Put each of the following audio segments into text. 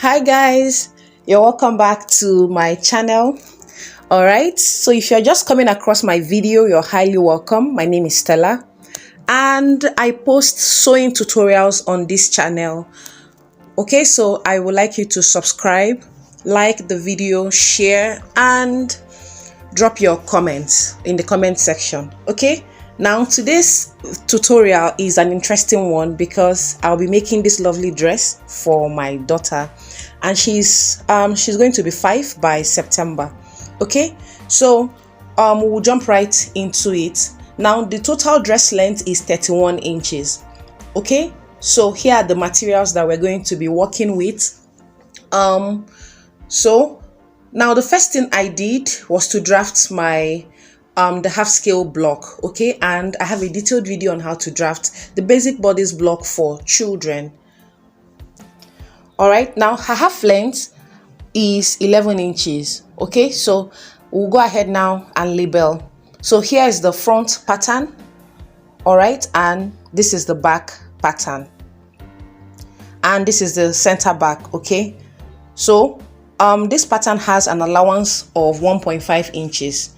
Hi guys, you're welcome back to my channel. All right, so if you're just coming across my video, you're highly welcome. My name is Stella and I post sewing tutorials on this channel. Okay, so I would like you to subscribe, like the video, share, and drop your comments in the comment section. Okay, now today's tutorial is an interesting one because I'll be making this lovely dress for my daughter, and she's going to be 5 by September. Okay, so we'll jump right into it. Now the total dress length is 31 inches. Okay, so here are the materials that we're going to be working with. So now the first thing I did was to draft my the half scale block. Okay, and I have a detailed video on how to draft the basic bodice block for children. All right, now her half length is 11 inches. Okay, so we'll go ahead now and label. So here is the front pattern. All right, and this is the back pattern, and this is the center back. Okay, so this pattern has an allowance of 1.5 inches.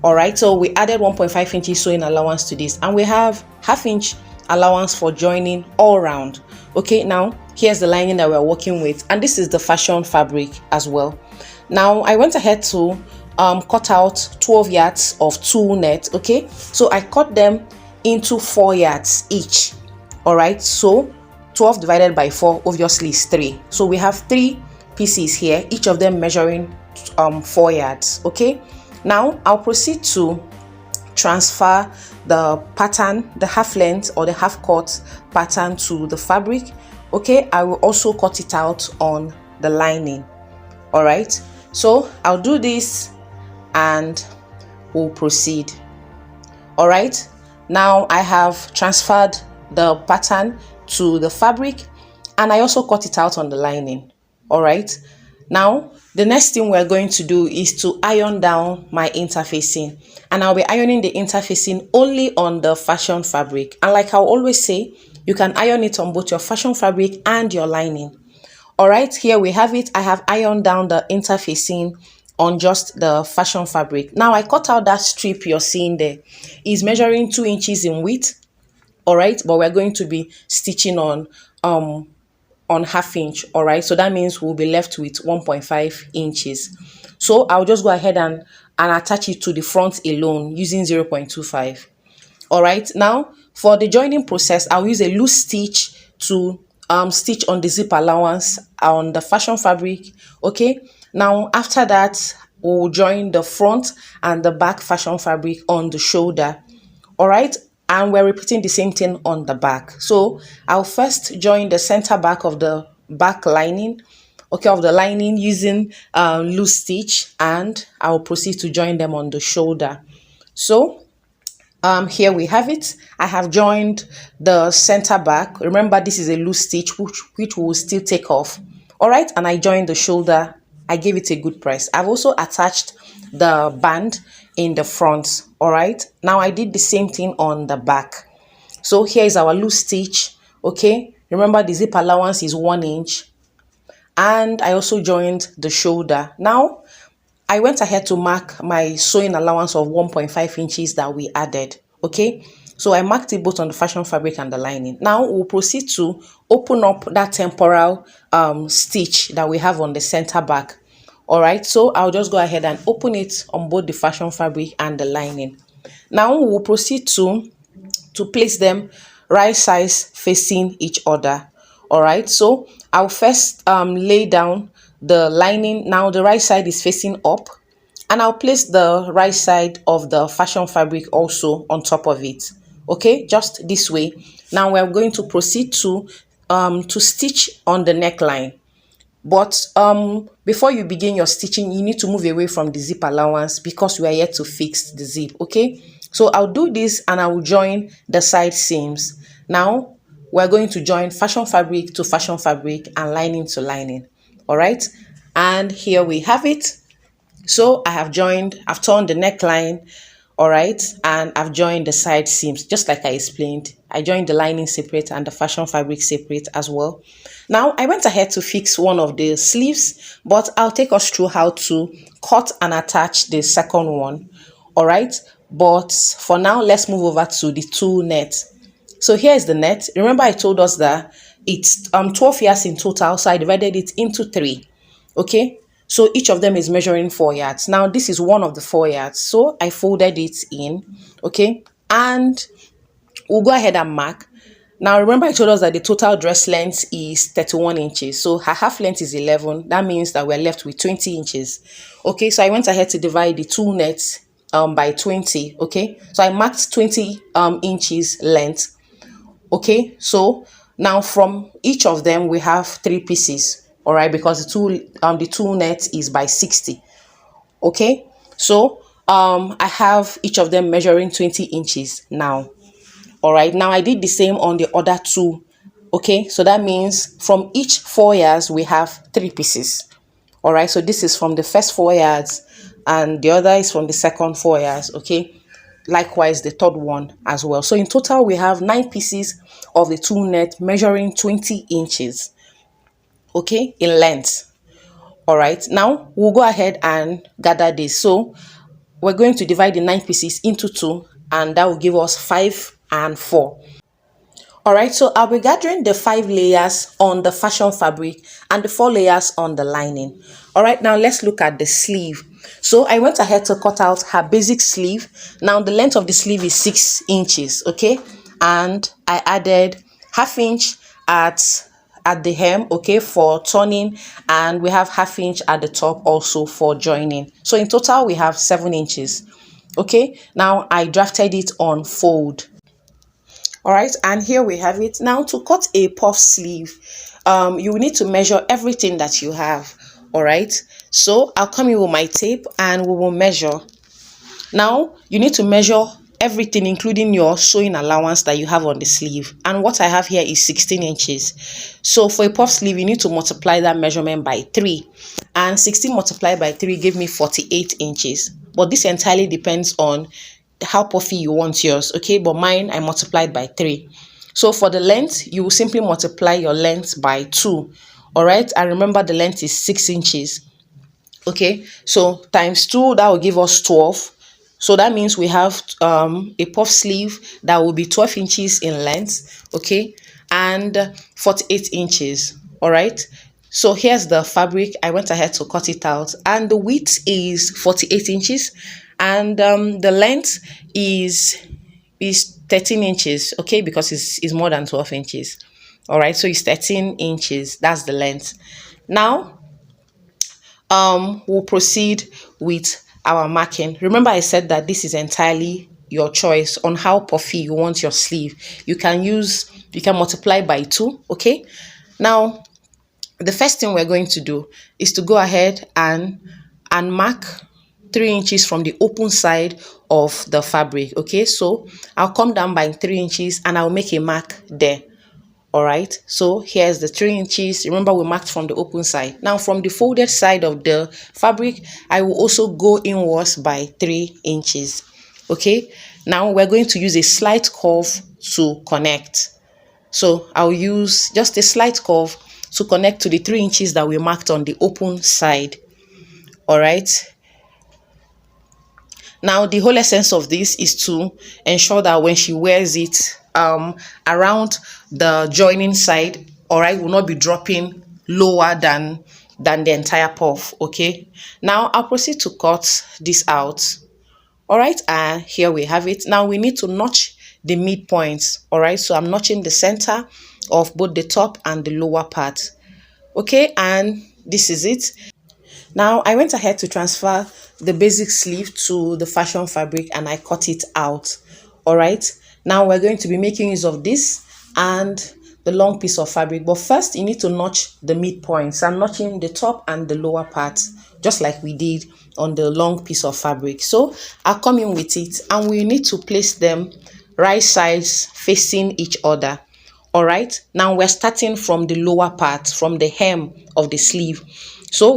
All right, so we added 1.5 inches sewing allowance to this, and we have half-inch allowance for joining all round. Okay, now here's the lining that we're working with, and this is the fashion fabric as well. Now I went ahead to cut out 12 yards of tulle net. Okay, so I cut them into 4 yards each. All right, so 12 divided by 4 obviously is 3, so we have 3 pieces here, each of them measuring 4 yards. Okay, now I'll proceed to transfer the pattern, the half length or the half cut pattern, to the fabric. Okay, I will also cut it out on the lining. All right, so I'll do this and we'll proceed. All right, now I have transferred the pattern to the fabric and I also cut it out on the lining. All right, now the next thing we're going to do is to iron down my interfacing, and I'll be ironing the interfacing only on the fashion fabric. And like I always say, you can iron it on both your fashion fabric and your lining. All right, here we have it. I have ironed down the interfacing on just the fashion fabric. Now I cut out that strip you're seeing there. It's measuring 2 inches in width. All right, but we're going to be stitching on half inch. All right, so that means we'll be left with 1.5 inches. So I'll just go ahead and attach it to the front alone using 0.25. all right, now for the joining process, I'll use a loose stitch to stitch on the zip allowance on the fashion fabric. Okay, now after that we'll join the front and the back fashion fabric on the shoulder. All right, and we're repeating the same thing on the back. So I'll first join the center back of the back lining, okay, of the lining using loose stitch, and I'll proceed to join them on the shoulder. So here we have it. I have joined the center back. Remember, this is a loose stitch which will still take off. All right, and I joined the shoulder. I gave it a good press. I've also attached the band in the front. All right, now I did the same thing on the back. So here is our loose stitch. Okay, remember the zip allowance is 1 inch, and I also joined the shoulder. Now I went ahead to mark my sewing allowance of 1.5 inches that we added. Okay, so I marked it both on the fashion fabric and the lining. Now we'll proceed to open up that temporal stitch that we have on the center back. All right, so I'll just go ahead and open it on both the fashion fabric and the lining. Now we'll proceed to place them right sides facing each other. All right, so I'll first lay down the lining. Now the right side is facing up, and I'll place the right side of the fashion fabric also on top of it. Okay, just this way. Now we're going to proceed to stitch on the neckline. But before you begin your stitching, you need to move away from the zip allowance because we are yet to fix the zip. Okay, so I'll do this and I will join the side seams. Now we're going to join fashion fabric to fashion fabric and lining to lining. All right, and here we have it. So I've turned the neckline All right, and I've joined the side seams just like I explained. I joined the lining separate and the fashion fabric separate as well. Now I went ahead to fix one of the sleeves, but I'll take us through how to cut and attach the second one. All right, but for now let's move over to the two net. So here is the net. Remember I told us that it's 12 yards in total, so I divided it into three. Okay, so each of them is measuring 4 yards. Now this is one of the 4 yards, so I folded it in. Okay, and we'll go ahead and mark. Now remember I told us that the total dress length is 31 inches, so her half length is 11. That means that we're left with 20 inches. Okay, so I went ahead to divide the two nets by 20. Okay, so I marked 20 inches length. Okay, so now from each of them we have three pieces. All right, because the two net is by 60. Okay, so I have each of them measuring 20 inches now. All right, now I did the same on the other two. Okay, so that means from each 4 yards we have three pieces. All right, so this is from the first 4 yards and the other is from the second 4 yards. Okay, likewise the third one as well. So in total we have 9 pieces of the two net measuring 20 inches, okay, in length. All right, now we'll go ahead and gather this. So we're going to divide the 9 pieces into two, and that will give us 5 and 4. All right, so I'll be gathering the 5 layers on the fashion fabric and the 4 layers on the lining. All right, now let's look at the sleeve. So I went ahead to cut out her basic sleeve. Now the length of the sleeve is 6 inches, okay? And I added ½ inch at the hem, okay, for turning, and we have ½ inch at the top also for joining. So in total we have 7 inches. Okay, now I drafted it on fold. All right, and here we have it. Now to cut a puff sleeve, you will need to measure everything that you have. All right, so I'll come in with my tape and we will measure. Now you need to measure everything, including your sewing allowance that you have on the sleeve, and what I have here is 16 inches. So for a puff sleeve you need to multiply that measurement by 3, and 16 multiplied by 3 gave me 48 inches. But this entirely depends on how puffy you want yours, okay? But mine I multiplied by 3. So for the length, you will simply multiply your length by 2. All right, and remember the length is 6 inches. Okay, so times 2, that will give us 12. So that means we have a puff sleeve that will be 12 inches in length, okay, and 48 inches. All right, so here's the fabric. I went ahead to cut it out, and the width is 48 inches, and the length is 13 inches, okay, because it's more than 12 inches. All right, so it's 13 inches. That's the length. Now we'll proceed with our marking. Remember I said that this is entirely your choice on how puffy you want your sleeve. You can multiply by 2, okay? Now the first thing we're going to do is to go ahead and mark 3 inches from the open side of the fabric, okay? So I'll come down by 3 inches and I'll make a mark there. All right, so here's the 3 inches. Remember we marked from the open side. Now from the folded side of the fabric, I will also go inwards by 3 inches. Okay, now we're going to use a slight curve to connect. So I'll use just a slight curve to connect to the 3 inches that we marked on the open side. All right, now the whole essence of this is to ensure that when she wears it, around the joining side, all right, will not be dropping lower than the entire puff. Okay, now I'll proceed to cut this out. All right, and here we have it. Now we need to notch the midpoints. All right, so I'm notching the center of both the top and the lower part. Okay, and this is it. Now I went ahead to transfer the basic sleeve to the fashion fabric and I cut it out. All right, now we're going to be making use of this and the long piece of fabric, but first you need to notch the midpoints. I'm notching the top and the lower part just like we did on the long piece of fabric. So I'll come in with it and we need to place them right sides facing each other. All right, now we're starting from the lower part, from the hem of the sleeve. So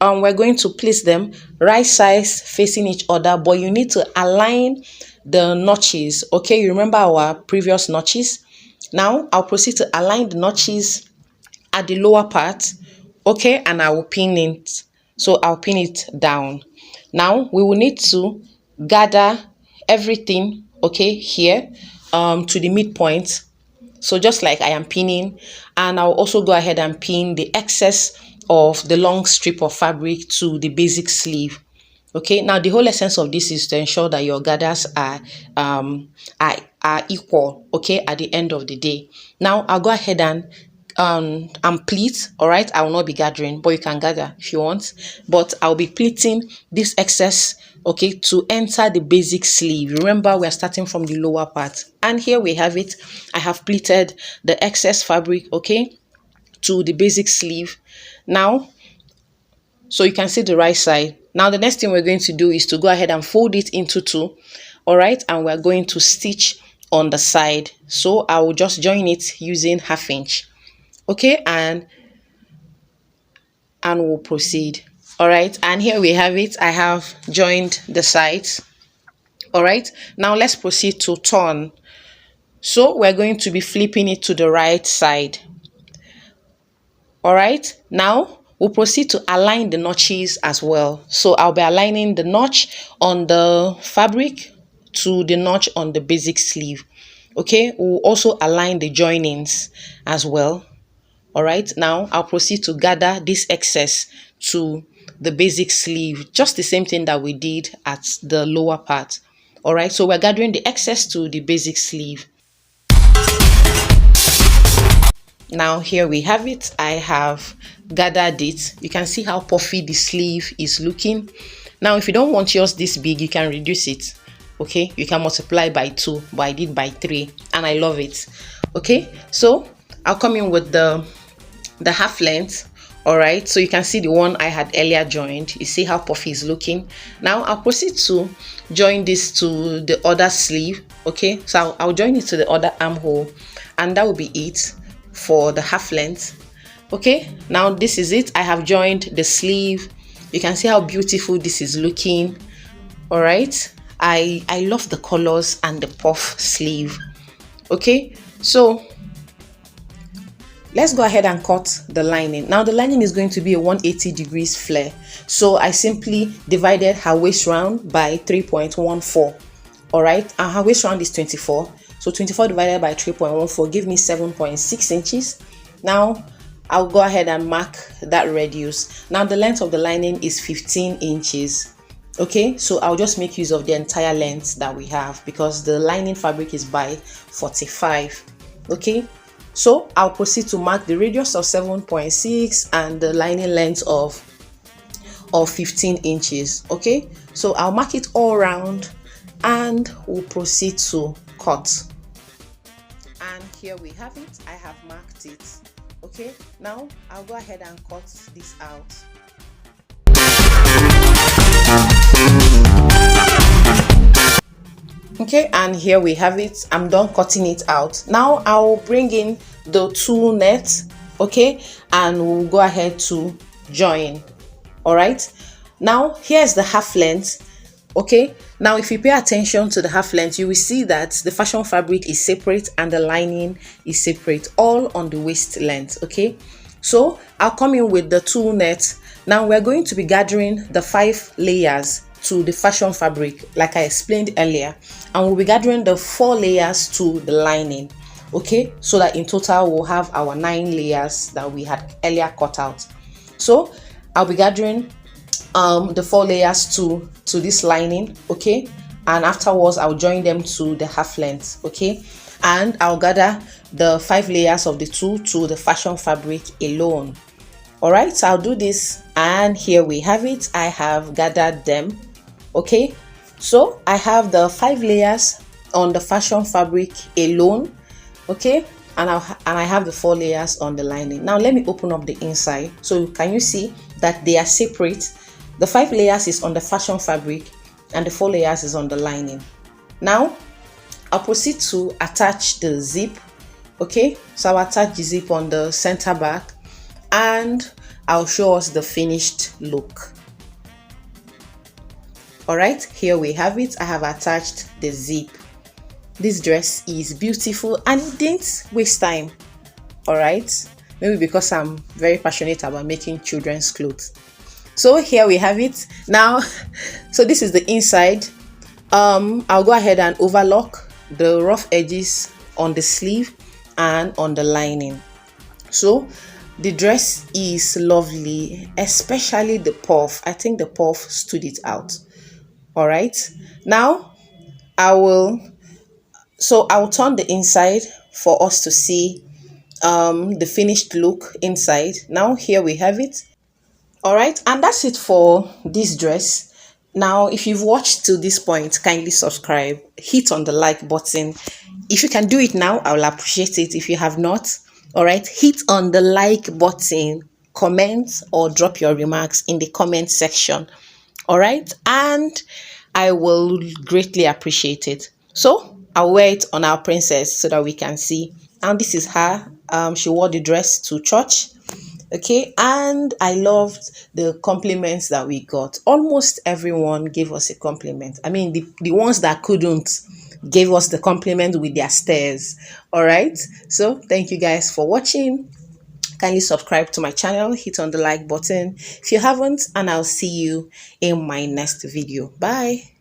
we're going to place them right sides facing each other, but you need to align the notches. Okay, you remember our previous notches? Now I'll proceed to align the notches at the lower part. Okay, and I will pin it. So I'll pin it down. Now we will need to gather everything, okay, here to the midpoint. So just like I am pinning, and I'll also go ahead and pin the excess of the long strip of fabric to the basic sleeve. Okay, now the whole essence of this is to ensure that your gathers are equal, okay, at the end of the day. Now I'll go ahead and pleat. All right, I will not be gathering, but you can gather if you want, but I'll be pleating this excess, okay, to enter the basic sleeve. Remember, we're starting from the lower part, and here we have it. I have pleated the excess fabric, okay, to the basic sleeve. Now, so you can see the right side. Now the next thing we're going to do is to go ahead and fold it into two. All right, and we're going to stitch on the side. So I will just join it using 1/2 inch. Okay, and we'll proceed. All right, and here we have it. I have joined the sides. All right, now let's proceed to turn. So we're going to be flipping it to the right side. All right, now we'll proceed to align the notches as well. So I'll be aligning the notch on the fabric to the notch on the basic sleeve. Okay, we'll also align the joinings as well. All right, now I'll proceed to gather this excess to the basic sleeve, just the same thing that we did at the lower part. All right, so we're gathering the excess to the basic sleeve. Now here we have it. I have gathered it. You can see how puffy the sleeve is looking. Now if you don't want yours this big, you can reduce it. Okay, you can multiply by 2, but I did by 3 and I love it. Okay, so I'll come in with the 1/2 length. All right, so you can see the one I had earlier joined. You see how puffy is looking. Now I'll proceed to join this to the other sleeve. Okay, so I'll join it to the other armhole, and that will be it for the 1/2 length. Okay, now this is it. I have joined the sleeve. You can see how beautiful this is looking. All right, I love the colors and the puff sleeve. Okay, so let's go ahead and cut the lining. Now the lining is going to be a 180 degrees flare, so I simply divided her waist round by 3.14. all right, and her waist round is 24, so 24 divided by 3.14 give me 7.6 inches. Now I'll go ahead and mark that radius. Now the length of the lining is 15 inches. Okay, so I'll just make use of the entire length that we have because the lining fabric is by 45. Okay, so I'll proceed to mark the radius of 7.6 and the lining length of 15 inches. Okay, so I'll mark it all around and we'll proceed to cut. And here we have it. I have marked it. Okay, now I'll go ahead and cut this out. Okay, and here we have it. I'm done cutting it out. Now I'll bring in the two nets, okay, and we'll go ahead to join. All right, now here's the 1/2 length. Okay, now if you pay attention to the 1/2 length, you will see that the fashion fabric is separate and the lining is separate, all on the waist length. Okay, so I'll come in with the two nets. Now we're going to be gathering the 5 layers to the fashion fabric like I explained earlier, and we'll be gathering the 4 layers to the lining. Okay, so that in total we'll have our 9 layers that we had earlier cut out. So I'll be gathering the 4 layers to this lining. Okay, and afterwards I'll join them to the 1/2 length. Okay, and I'll gather the 5 layers of the 2 to the fashion fabric alone. All right, so I'll do this, and here we have it. I have gathered them. Okay, so I have the 5 layers on the fashion fabric alone. Okay, and I have the 4 layers on the lining. Now let me open up the inside. So can you see that they are separate? The 5 layers is on the fashion fabric and the 4 layers is on the lining. Now I'll proceed to attach the zip. Okay, so I'll attach the zip on the center back, and I'll show us the finished look. All right, here we have it. I have attached the zip. This dress is beautiful and it didn't waste time. All right, maybe because I'm very passionate about making children's clothes. So here we have it now. So this is the inside. I'll go ahead and overlock the rough edges on the sleeve and on the lining. So the dress is lovely, especially the puff. I think the puff stood it out. All right, now I'll turn the inside for us to see the finished look inside. Now here we have it. All right, and that's it for this dress. Now if you've watched to this point, kindly subscribe, hit on the like button. If you can do it now, I will appreciate it. If you have not, all right, hit on the like button, comment or drop your remarks in the comment section. All right, and I will greatly appreciate it. So I'll wear it on our princess so that we can see. And this is her. She wore the dress to church. Okay, and I loved the compliments that we got. Almost everyone gave us a compliment. I mean, the ones that couldn't gave us the compliment with their stares. All right, so thank you guys for watching. Kindly subscribe to my channel, hit on the like button if you haven't, and I'll see you in my next video. Bye.